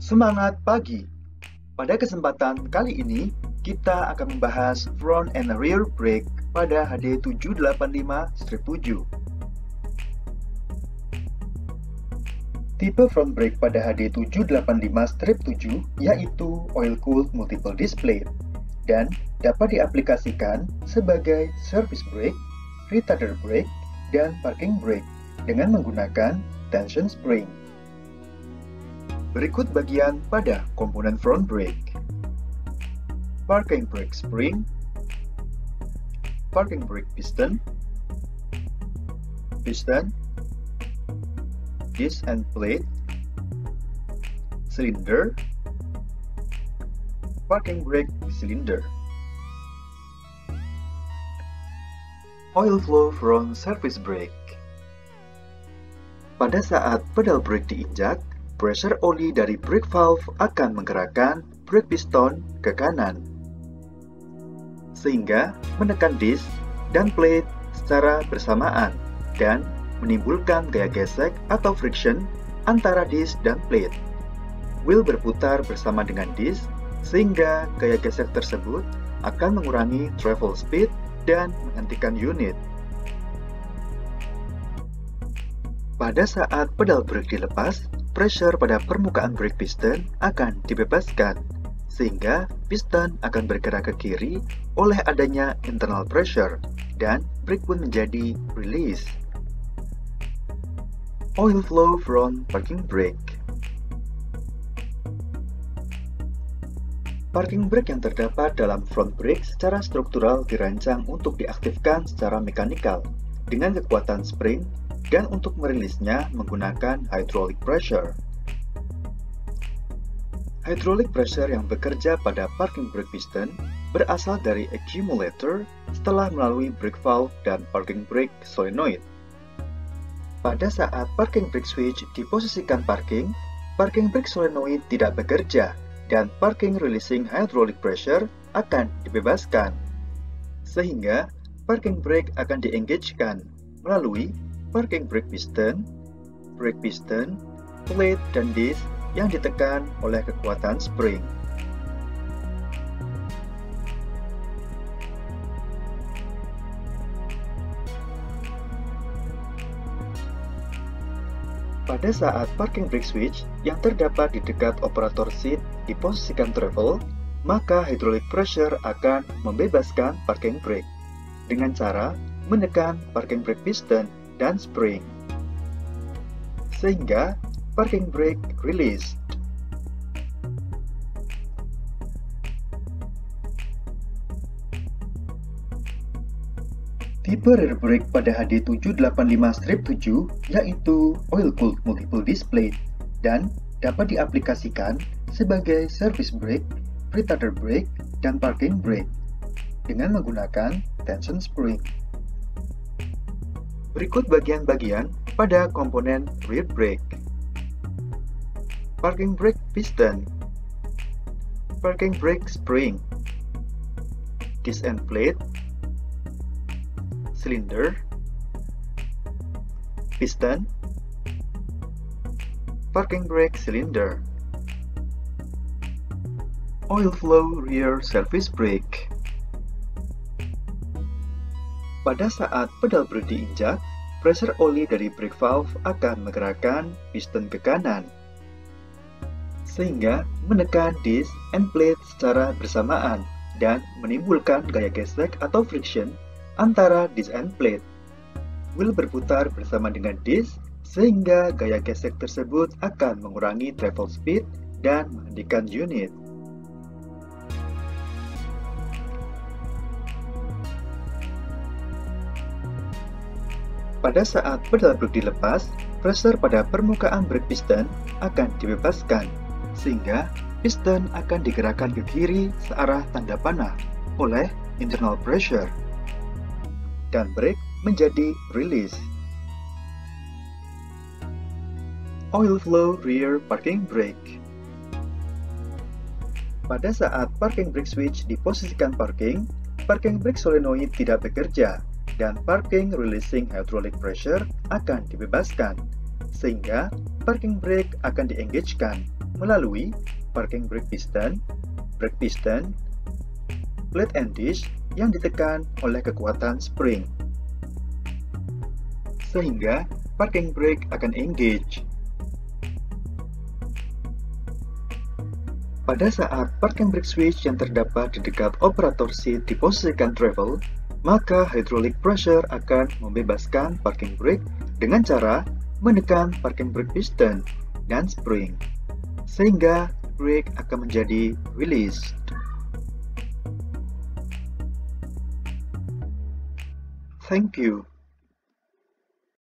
Semangat pagi! Pada kesempatan kali ini, kita akan membahas front and rear brake pada HD 785-7. Tipe front brake pada HD 785-7 yaitu oil-cooled multiple display dan dapat diaplikasikan sebagai service brake, retarder brake, dan parking brake dengan menggunakan tension spring. Berikut bagian pada komponen front brake. Parking brake spring, parking brake piston, disc and plate, cylinder, parking brake cylinder. Oil flow from service brake. Pada saat pedal brake diinjak, pressure oli dari brake valve akan menggerakkan brake piston ke kanan, sehingga menekan disc dan plate secara bersamaan dan menimbulkan gaya gesek atau friction antara disc dan plate. Wheel berputar bersama dengan disc, sehingga gaya gesek tersebut akan mengurangi travel speed dan menghentikan unit. Pada saat pedal brake dilepas, pressure pada permukaan brake piston akan dibebaskan, sehingga piston akan bergerak ke kiri oleh adanya internal pressure, dan brake pun menjadi release. Oil flow from parking brake. Parking brake yang terdapat dalam front brake secara struktural dirancang untuk diaktifkan secara mekanikal dengan kekuatan spring dan untuk merilisnya menggunakan hydraulic pressure. Hydraulic pressure yang bekerja pada parking brake piston berasal dari accumulator setelah melalui brake valve dan parking brake solenoid. Pada saat parking brake switch diposisikan parking brake solenoid tidak bekerja dan parking releasing hydraulic pressure akan dibebaskan, sehingga parking brake akan di-engage-kan melalui parking brake piston, plate, dan disc yang ditekan oleh kekuatan spring. Pada saat parking brake switch yang terdapat di dekat operator seat diposisikan travel, maka hydraulic pressure akan membebaskan parking brake dengan cara menekan parking brake piston dan spring, sehingga parking brake released. Tipe rear brake pada HD 785-7 yaitu oil-cooled multiple display dan dapat diaplikasikan sebagai service brake, retarder brake, dan parking brake dengan menggunakan tension spring. Berikut bagian-bagian pada komponen rear brake. Parking brake piston, parking brake spring, disc and plate, cylinder, piston, parking brake cylinder. Oil flow rear service brake. Pada saat pedal brake diinjak, pressure oli dari brake valve akan menggerakkan piston ke kanan, sehingga menekan disc and plate secara bersamaan dan menimbulkan gaya gesek atau friction antara disc and plate. Wheel berputar bersama dengan disc, sehingga gaya gesek tersebut akan mengurangi travel speed dan menghentikan unit. Pada saat pedal brake dilepas, pressure pada permukaan brake piston akan dibebaskan, sehingga piston akan digerakkan ke kiri searah tanda panah oleh internal pressure, dan brake menjadi release. Oil flow rear parking brake. Pada saat parking brake switch diposisikan parking brake solenoid tidak bekerja dan parking releasing hydraulic pressure akan dibebaskan, sehingga parking brake akan di-engage-kan melalui parking brake piston, plate and disc yang ditekan oleh kekuatan spring. Sehingga parking brake akan engage. Pada saat parking brake switch yang terdapat di dekat operator seat diposisikan travel, maka hydraulic pressure akan membebaskan parking brake dengan cara menekan parking brake piston dan spring, sehingga brake akan menjadi released. Thank you.